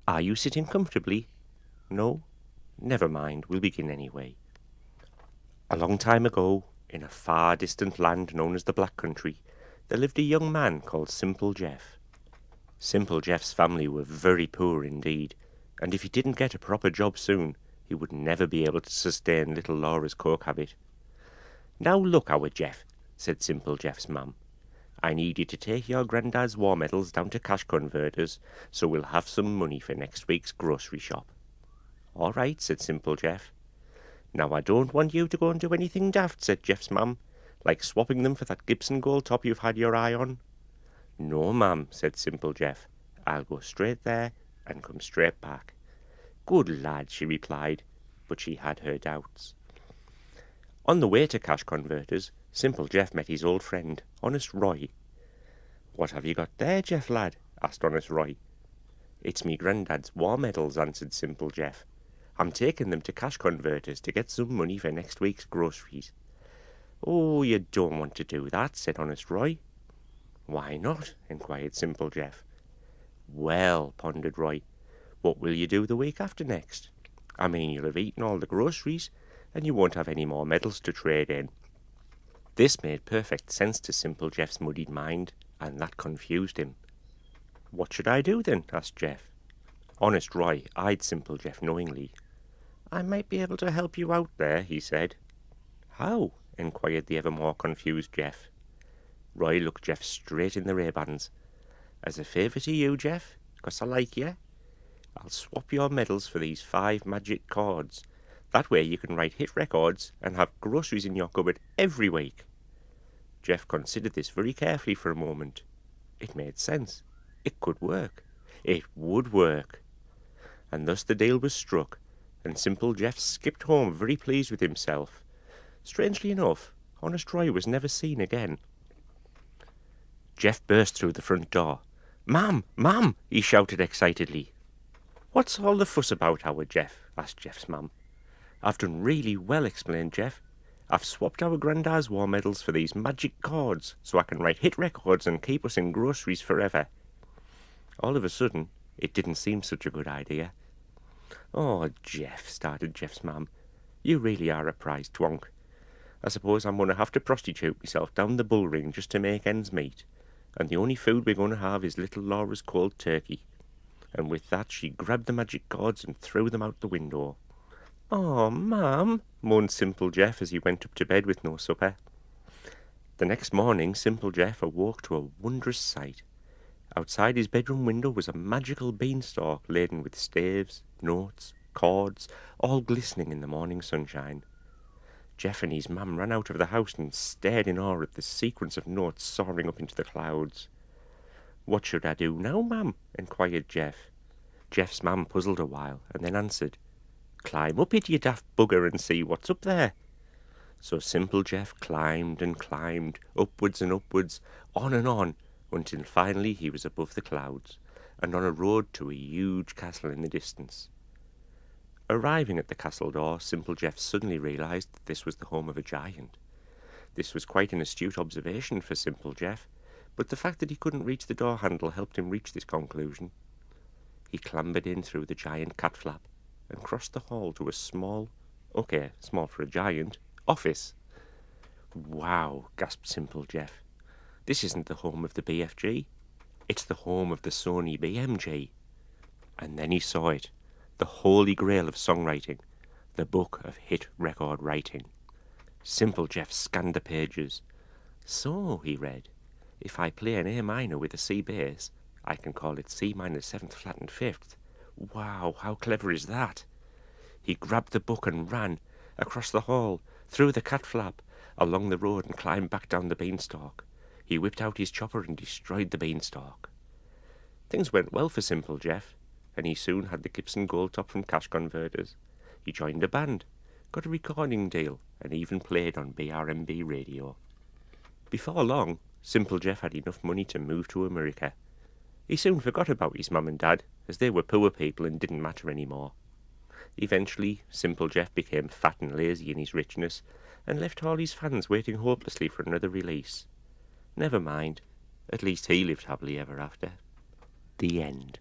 Are you sitting comfortably? No? Never mind, we'll begin anyway. A long time ago, in a far distant land known as the Black Country, there lived a young man called Simple Jeff. Simple Jeff's family were very poor indeed, and if he didn't get a proper job soon, he would never be able to sustain little Laura's coke habit. Now look, our Jeff, said Simple Jeff's mum. I need you to take your granddad's war medals down to cash converters, so we'll have some money for next week's grocery shop. All right, said Simple Jeff. Now I don't want you to go and do anything daft, said Jeff's mum, like swapping them for that Gibson gold top you've had your eye on. No, ma'am, said Simple Jeff. I'll go straight there and come straight back. Good lad, she replied, but she had her doubts. On the way to cash converters, Simple Jeff met his old friend, Honest Roy. What have you got there, Jeff lad? asked Honest Roy. It's me granddad's war medals, answered Simple Jeff. I'm taking them to cash converters to get some money for next week's groceries. Oh, you don't want to do that, said Honest Roy. Why not? inquired Simple Jeff. Well, pondered Roy, what will you do the week after next? I mean, you'll have eaten all the groceries, and you won't have any more medals to trade in. This made perfect sense to Simple Jeff's muddied mind, and that confused him. What should I do then? asked Jeff. Honest Roy eyed Simple Jeff knowingly. I might be able to help you out there, he said. How? inquired the ever more confused Jeff. Roy looked Jeff straight in the Ray-Bans. As a favour to you, Jeff, 'cause I like you, I'll swap your medals for these 5 magic cords. That way you can write hit records and have groceries in your cupboard every week. Jeff considered this very carefully for a moment. It made sense. It could work. It would work. And thus the deal was struck, and Simple Jeff skipped home very pleased with himself. Strangely enough, Honest Roy was never seen again. Jeff burst through the front door. Ma'am, ma'am, he shouted excitedly. What's all the fuss about, our Jeff? asked Jeff's mum. I've done really well, explained Jeff. I've swapped our granddad's war medals for these magic cords, so I can write hit records and keep us in groceries forever. All of a sudden, it didn't seem such a good idea. Oh, Jeff, started Jeff's mum, you really are a prize twonk. I suppose I'm going to have to prostitute myself down the bull ring just to make ends meet, and the only food we're going to have is little Laura's cold turkey. And with that she grabbed the magic cords and threw them out the window. Oh, ma'am, moaned Simple Jeff as he went up to bed with no supper. The next morning Simple Jeff awoke to a wondrous sight. Outside his bedroom window was a magical beanstalk laden with staves, notes, cords, all glistening in the morning sunshine. Jeff and his mum ran out of the house and stared in awe at the sequence of notes soaring up into the clouds. What should I do now, ma'am? inquired Jeff. Jeff's mum puzzled a while and then answered, Climb up it, you daft bugger, and see what's up there. So Simple Jeff climbed and climbed, upwards and upwards, on and on, until finally he was above the clouds, and on a road to a huge castle in the distance. Arriving at the castle door, Simple Jeff suddenly realized that this was the home of a giant. This was quite an astute observation for Simple Jeff, but the fact that he couldn't reach the door handle helped him reach this conclusion. He clambered in through the giant cat flap and crossed the hall to a small for a giant, office. Wow, gasped Simple Jeff. This isn't the home of the BFG. It's the home of the Sony BMG. And then he saw it, the holy grail of songwriting, the book of hit record writing. Simple Jeff scanned the pages. So, he read, if I play an A minor with a C bass, I can call it C minor 7th flattened 5th. Wow, how clever is that? He grabbed the book and ran, across the hall, through the cat flap, along the road and climbed back down the beanstalk. He whipped out his chopper and destroyed the beanstalk. Things went well for Simple Jeff, and he soon had the Gibson gold top from cash converters. He joined a band, got a recording deal, and even played on BRMB radio. Before long, Simple Jeff had enough money to move to America. He soon forgot about his mum and dad, as they were poor people and didn't matter anymore. Eventually, Simple Jeff became fat and lazy in his richness, and left all his fans waiting hopelessly for another release. Never mind, at least he lived happily ever after. The end.